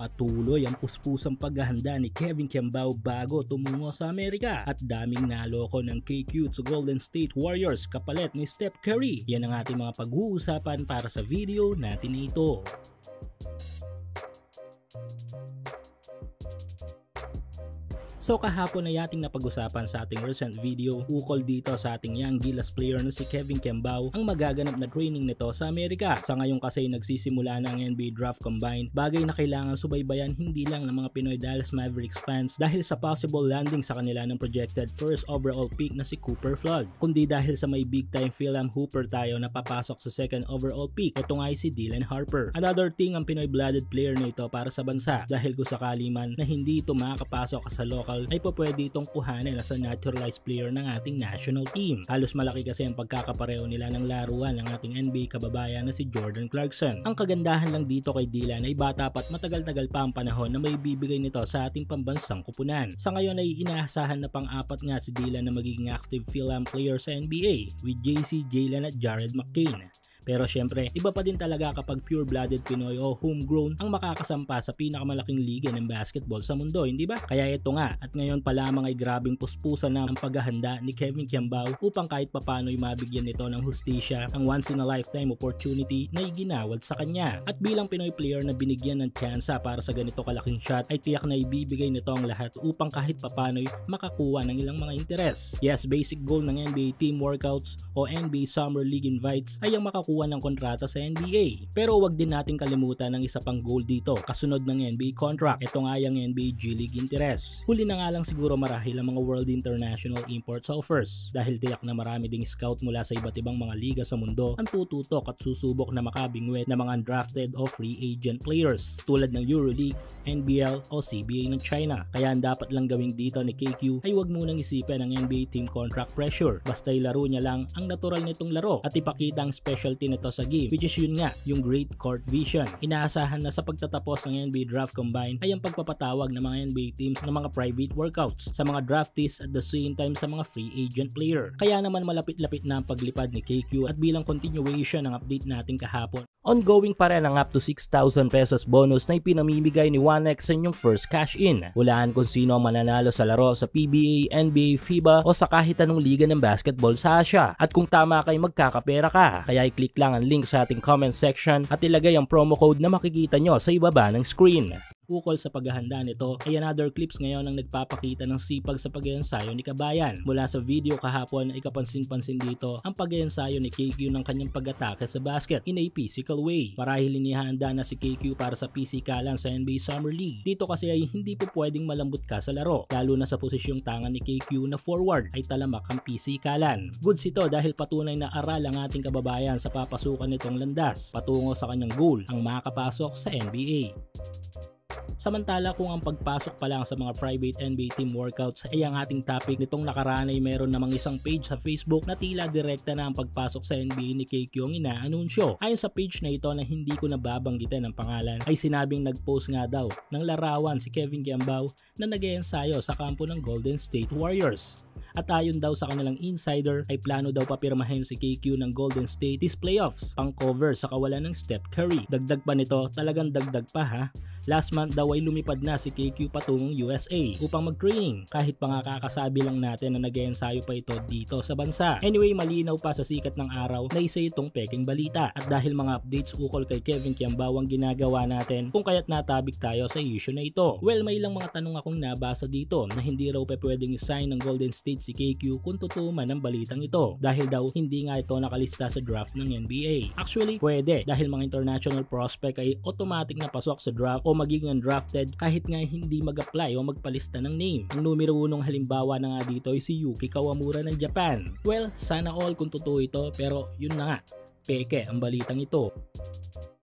Patuloy ang puspusang paghahanda ni Kevin Kiambao bago tumungo sa Amerika at daming naloko ng KQ to Golden State Warriors kapalit ni Steph Curry. Yan ang ating mga pag-uusapan para sa video natin ito. So kahapon ay ating napag-usapan sa ating recent video ukol dito sa ating young Gilas player na si Kevin Kiambao ang magaganap na training nito sa Amerika. Sa ngayon kasi nagsisimula na ang NBA Draft Combine, bagay na kailangan subaybayan hindi lang ng mga Pinoy Dallas Mavericks fans dahil sa possible landing sa kanila ng projected first overall pick na si Cooper Flood, kundi dahil sa may big time Phil-Am Hooper tayo na papasok sa second overall pick. Ito nga ay si Dylan Harper. Another thing ang Pinoy blooded player na ito para sa bansa dahil kung sakali man na hindi ito makakapasok sa local ay pwede itong kuhanin as a naturalized player ng ating national team. Halos malaki kasi ang pagkakapareho nila ng laruan ng ating NBA kababayan na si Jordan Clarkson. Ang kagandahan lang dito kay Dylan ay bata pa at matagal-tagal pa ang panahon na may bibigay nito sa ating pambansang kupunan. Sa ngayon ay inaasahan na pang-apat nga si Dylan na magiging active Phil-Am player sa NBA with JC, Jalen at Jared McCain. Pero syempre, iba pa din talaga kapag pure-blooded Pinoy o homegrown ang makakasampa sa pinakamalaking liga ng basketball sa mundo, hindi ba? Kaya ito nga, at ngayon pa lamang ay grabing puspusan na ang paghahanda ni Kevin Kiambao upang kahit papano'y mabigyan nito ng hustisya ang once-in-a-lifetime opportunity na iginawad sa kanya. At bilang Pinoy player na binigyan ng tsansa para sa ganito kalaking shot, ay tiyak na ibibigay nito ang lahat upang kahit papano'y makakuha ng ilang mga interes. Yes, basic goal ng NBA team workouts o NBA Summer League invites ay ang makakuha ng kontrata sa NBA. Pero wag din natin kalimutan ng isa pang goal dito, kasunod ng NBA contract. Ito nga yung NBA G League interest. Huli na nga lang siguro marahil ang mga World International Imports offers dahil tiyak na marami ding scout mula sa iba't ibang mga liga sa mundo ang tututok at susubok na makabingwit ng mga undrafted o free agent players tulad ng EuroLeague, NBL o CBA ng China. Kaya ang dapat lang gawin dito ni KQ ay wag munang isipin ang NBA team contract pressure. Basta ilaro niya lang ang natural nitong laro at ipakita ang specialty nito sa game, which is yun nga, yung great court vision. Inaasahan na sa pagtatapos ng NBA Draft Combine ay ang pagpapatawag ng mga NBA teams ng mga private workouts sa mga draftees at the same time sa mga free agent player. Kaya naman malapit-lapit na ang paglipad ni KQ at bilang continuation ng update natin kahapon, ongoing pa rin ang up to 6,000 pesos bonus na ipinamimigay ni 1x sa inyong first cash in. Hulaan kung sino ang mananalo sa laro sa PBA, NBA, FIBA o sa kahit anong liga ng basketball sa Asia. At kung tama kay magkakapera ka, kaya i-click lang ang link sa ating comment section at ilagay ang promo code na makikita nyo sa ibaba ng screen. Ukol sa paghahanda nito ay another clips ngayon ang nagpapakita ng sipag sa pag-iensayo ni Kabayan. Mula sa video kahapon ay kapansin-pansin dito ang pag-iensayo ni KQ ng kanyang pag-atake sa basket in a physical way. Marahil inihanda na si KQ para sa pisikalan sa NBA Summer League. Dito kasi ay hindi po pwedeng malambot ka sa laro, lalo na sa posisyong tangan ni KQ na forward ay talamak ang pisikalan. Goods ito dahil patunay na aral ang ating kababayan sa papasukan nitong landas patungo sa kanyang goal, ang makapasok sa NBA. Samantala kung ang pagpasok pa lang sa mga private NBA team workouts ay ang ating topic nitong nakaraan ay meron namang isang page sa Facebook na tila direkta na ang pagpasok sa NBA ni KQ ang inaanunsyo. Ayon sa page na ito na hindi ko nababanggitin ang pangalan ay sinabing nagpost nga daw ng larawan si Kevin Kiambao na nag-eensayo sa kampo ng Golden State Warriors. At ayon daw sa kanilang insider ay plano daw papirmahin si KQ ng Golden State this playoffs pang cover sa kawalan ng Steph Curry. Dagdag pa nito, talagang dagdag pa ha. Last month daw ay lumipad na si KQ patungong USA upang mag-training kahit pa nga kakasabi lang natin na nag-eensayo pa ito dito sa bansa. Anyway, malinaw pa sa sikat ng araw na isa itong peking balita at dahil mga updates ukol kay Kevin Kiambao ang ginagawa natin kung kaya't natabik tayo sa issue na ito. Well, may ilang mga tanong akong nabasa dito na hindi raw pwedeng i-sign ng Golden State si KQ kung totoo man ang balitang ito dahil daw hindi nga ito nakalista sa draft ng NBA. Actually, pwede dahil mga international prospect ay automatic na pasok sa draft o magiging undrafted kahit nga hindi mag-apply o magpalista ng name. Ang numero 1 halimbawa na nga dito ay si Yuki Kawamura ng Japan. Well, sana all kung totoo ito pero yun na nga, peke ang balitang ito.